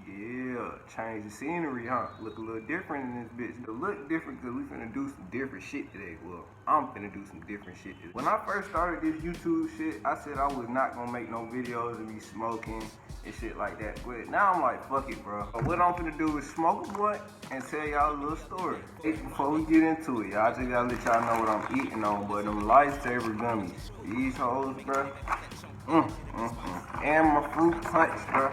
Yeah, change the scenery, huh? Look a little different in this bitch. It'll look different because we finna do some different shit today. Well, I'm finna do some different shit today. When I first started this YouTube shit, I said I was not gonna make no videos and be smoking and shit like that. But now I'm like, fuck it, bro. But what I'm finna do is smoke a blunt and tell y'all a little story. Hey, before we get into it, y'all just gotta let y'all know what I'm eating on, but them lifesaver gummies. These hoes, bro. And my fruit punch, bro.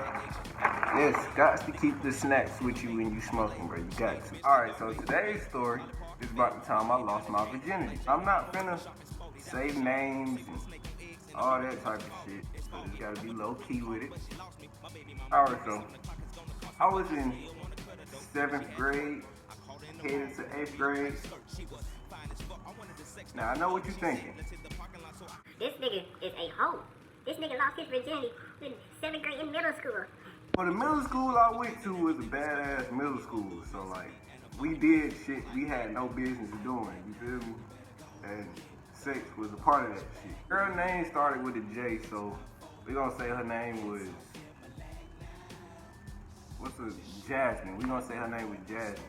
Yes, got to keep the snacks with you when you smoking, bro. You got to. Alright, so today's story is about the time I lost my virginity. I'm not finna say names and all that type of shit. So you gotta be low key with it. Alright, so I was in 7th grade, headed to 8th grade. Now I know what you're thinking. This nigga is a hoe. This nigga lost his virginity in 7th grade in middle school. Well, the middle school I went to was a badass middle school, so like, we did shit we had no business doing, you feel me? And sex was a part of that shit. Her name started with a J, so we gonna say her name was, Jasmine. We gonna say her name was Jasmine.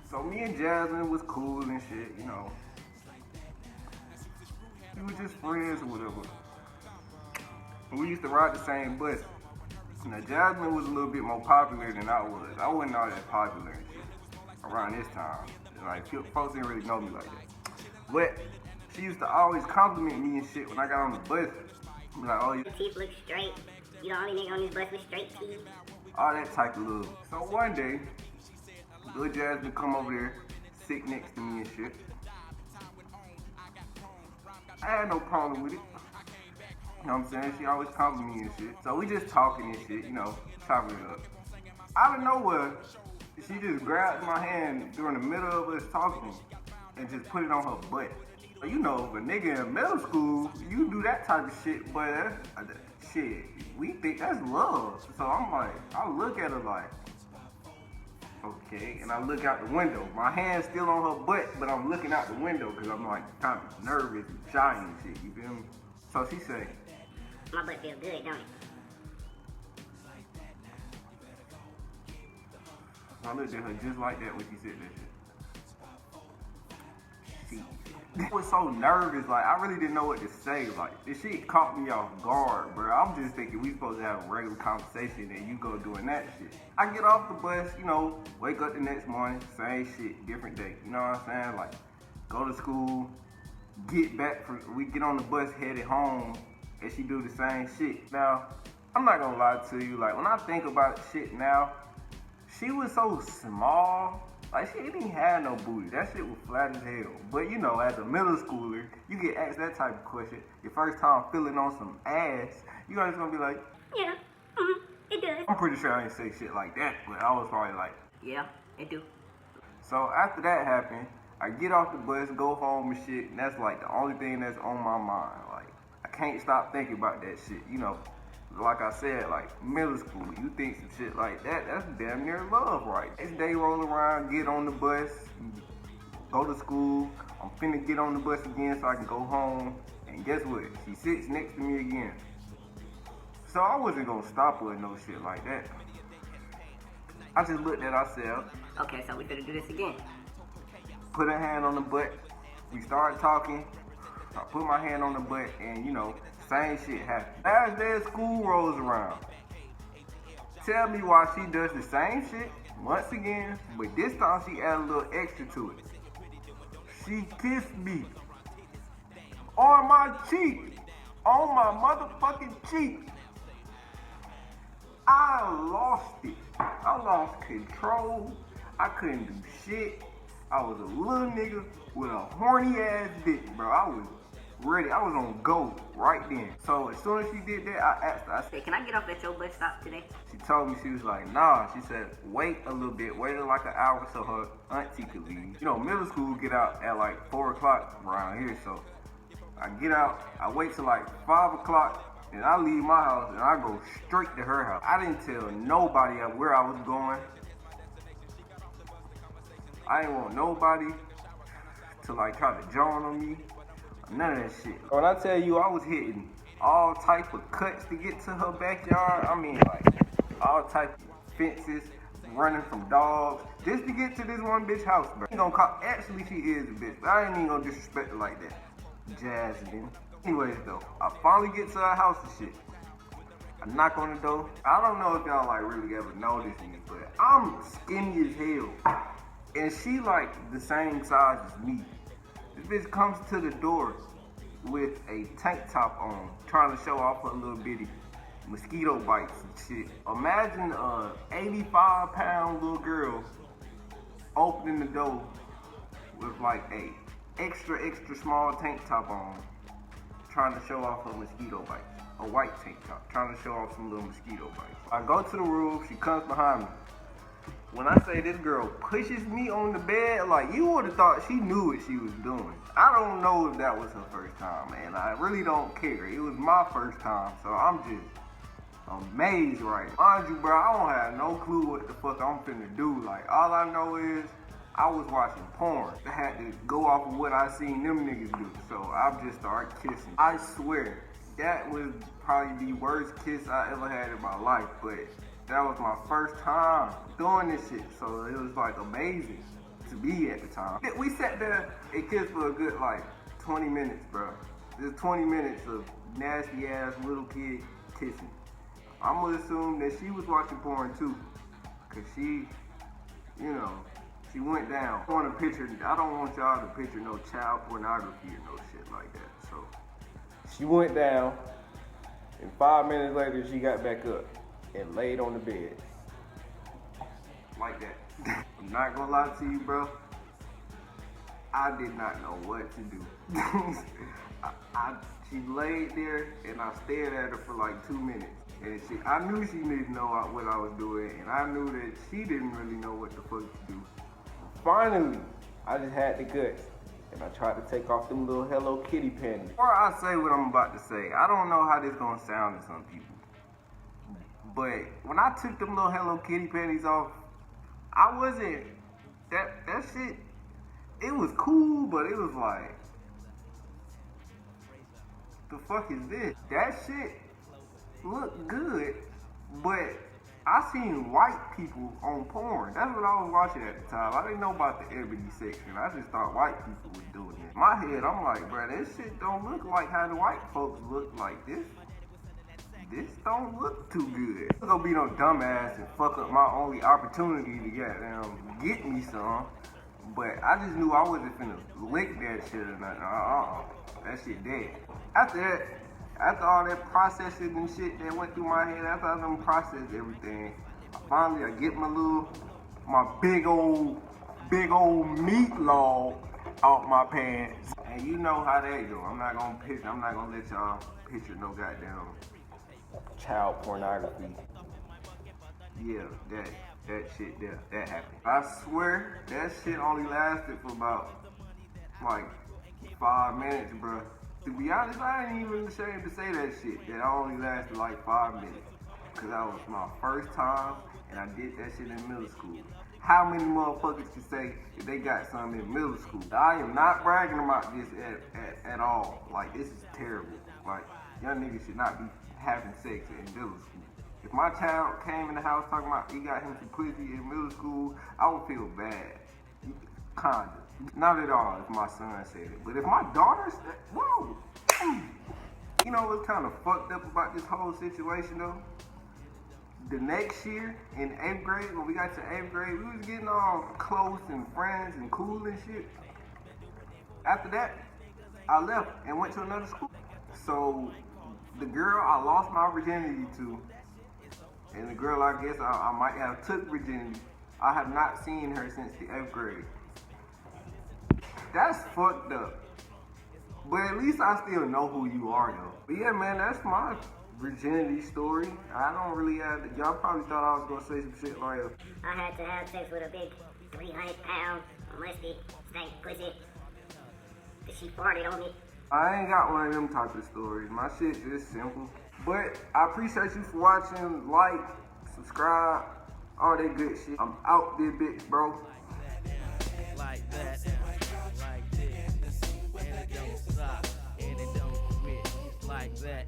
So me and Jasmine was cool and shit, you know. We were just friends or whatever. We used to ride the same bus. Now, Jasmine was a little bit more popular than I was. I wasn't all that popular and shit around this time. Like, folks didn't really know me like that. But she used to always compliment me and shit when I got on the bus. Be like, oh, your teeth look straight. You the only nigga on this bus with straight teeth. All that type of little. So one day, little Jasmine come over there, sit next to me and shit. I had no problem with it. You know what I'm saying? She always complimented me and shit. So we just talking and shit, you know, chopping it up. Out of nowhere, she just grabbed my hand during the middle of us talking and just put it on her butt. So, you know, if a nigga in middle school, you do that type of shit, but shit, we think that's love. So I'm like, I look at her like, okay, and I look out the window. My hand's still on her butt, but I'm looking out the window because I'm like kind of nervous and shy and shit, you feel me? So she say, my butt feel good, don't it? I looked at her just like that when she said that shit. I was so nervous, like I really didn't know what to say. Like this shit caught me off guard, bro. I'm just thinking we supposed to have a regular conversation and you go doing that shit. I get off the bus, you know, wake up the next morning, same shit, different day. You know what I'm saying? Like go to school, get back we get on the bus headed home. And she do the same shit. Now, I'm not gonna lie to you, like when I think about shit now, she was so small, like she didn't have no booty. That shit was flat as hell. But you know, as a middle schooler, you get asked that type of question, your first time feeling on some ass, you guys gonna be like, yeah, it does. I'm pretty sure I ain't say shit like that, but I was probably like, yeah, it do. So after that happened, I get off the bus, go home and shit, and that's like the only thing that's on my mind. Like, I can't stop thinking about that shit, you know. Like I said, like middle school, you think some shit like that, that's damn near love, right? Next day roll around, get on the bus, go to school. I'm finna get on the bus again so I can go home. And guess what? She sits next to me again. So I wasn't gonna stop her and no shit like that. I just looked at ourselves. Okay, so we finna do this again. Put her hand on the butt. We started talking. I put my hand on the butt and, you know, same shit happened. Last day of school rolls around. Tell me why she does the same shit once again, but this time she added a little extra to it. She kissed me on my cheek, on my motherfucking cheek. I lost it. I lost control. I couldn't do shit. I was a little nigga with a horny ass dick, bro. I was ready. I was on go right then. So as soon as she did that, I asked her, I said, can I get off at your bus stop today? She told me, she was like, nah. She said, wait a little bit. Waited like an hour so her auntie could leave. You know, middle school get out at like 4 o'clock around here. So I get out, I wait till like 5 o'clock, and I leave my house and I go straight to her house. I didn't tell nobody where I was going. I didn't want nobody to like try to join on me. None of that shit. When I tell you I was hitting all type of cuts to get to her backyard, I mean like all type of fences, running from dogs, just to get to this one bitch house, bro. Ain't gonna call, actually she is a bitch, but I ain't even gonna disrespect her like that. Jasmine. Anyways though, I finally get to her house and shit. I knock on the door. I don't know if y'all like really ever noticed me, but I'm skinny as hell. And she like the same size as me. This bitch comes to the door with a tank top on, trying to show off her little bitty mosquito bites and shit. Imagine a 85-pound little girl opening the door with like a extra small tank top on, trying to show off her mosquito bites. A white tank top, trying to show off some little mosquito bites. I go to the room, she comes behind me. When I say this girl pushes me on the bed, like you would have thought she knew what she was doing. I don't know if that was her first time, man. I really don't care. It was my first time, so I'm just amazed right now. Mind you, bro, I don't have no clue what the fuck I'm finna do. Like, all I know is I was watching porn. I had to go off of what I seen them niggas do, so I just started kissing. I swear, that was probably the worst kiss I ever had in my life, but that was my first time doing this shit, so it was like amazing to be at the time. We sat there and kissed for a good like 20 minutes, bro. Just 20 minutes of nasty ass little kid kissing. I'm gonna assume that she was watching porn too, cause she, you know, she went down. I don't want y'all to picture no child pornography or no shit like that. So she went down, and 5 minutes later she got back up and laid on the bed. Like that. I'm not gonna lie to you, bro. I did not know what to do. She laid there and I stared at her for like 2 minutes. And I knew she didn't know what I was doing, and I knew that she didn't really know what the fuck to do. Finally, I just had the guts, and I tried to take off them little Hello Kitty panties. Before I say what I'm about to say, I don't know how this gonna sound to some people, but when I took them little Hello Kitty panties off, I wasn't, that shit, it was cool, but it was like, the fuck is this? That shit looked good, but I seen white people on porn. That's what I was watching at the time. I didn't know about the ebony section. I just thought white people was doing it. In my head, I'm like, bro, this shit don't look like how the white folks look like this. This don't look too good. I'm gonna be no dumbass and fuck up my only opportunity to get me some. But I just knew I wasn't finna lick that shit or nothing. That shit dead. After all that processing and shit that went through my head, after I done processed everything, finally I get my big old meat log out my pants. And you know how that go. I'm not gonna let y'all picture no goddamn child pornography. Yeah, that shit there, that happened. I swear that shit only lasted for about like 5 minutes, bro. To be honest, I ain't even ashamed to say that shit. That only lasted like 5 minutes. Cause that was my first time and I did that shit in middle school. How many motherfuckers can say that they got something in middle school? I am not bragging about this at all. Like, this is terrible. Like, young niggas should not be having sex in middle school. If my child came in the house talking about he got him some pussy in middle school, I would feel bad. Kinda. Not at all if my son said it. But if my daughter said, whoa. You know what's kind of fucked up about this whole situation though? The next year in 8th grade, when we got to 8th grade, we was getting all close and friends and cool and shit. After that, I left and went to another school. So the girl I lost my virginity to, and the girl I guess I might have took virginity, I have not seen her since the 8th grade. That's fucked up. But at least I still know who you are though. But yeah, man, that's my virginity story. I don't really have to, y'all probably thought I was gonna say some shit like I had to have sex with a big 300-pound musty stank pussy. Cause she farted on me. I ain't got one of them type of stories. My shit just simple. But I appreciate you for watching. Like, subscribe, all that good shit. I'm out there, bitch, bro. Like that, like this, and it don't stop, and it don't quit, like that.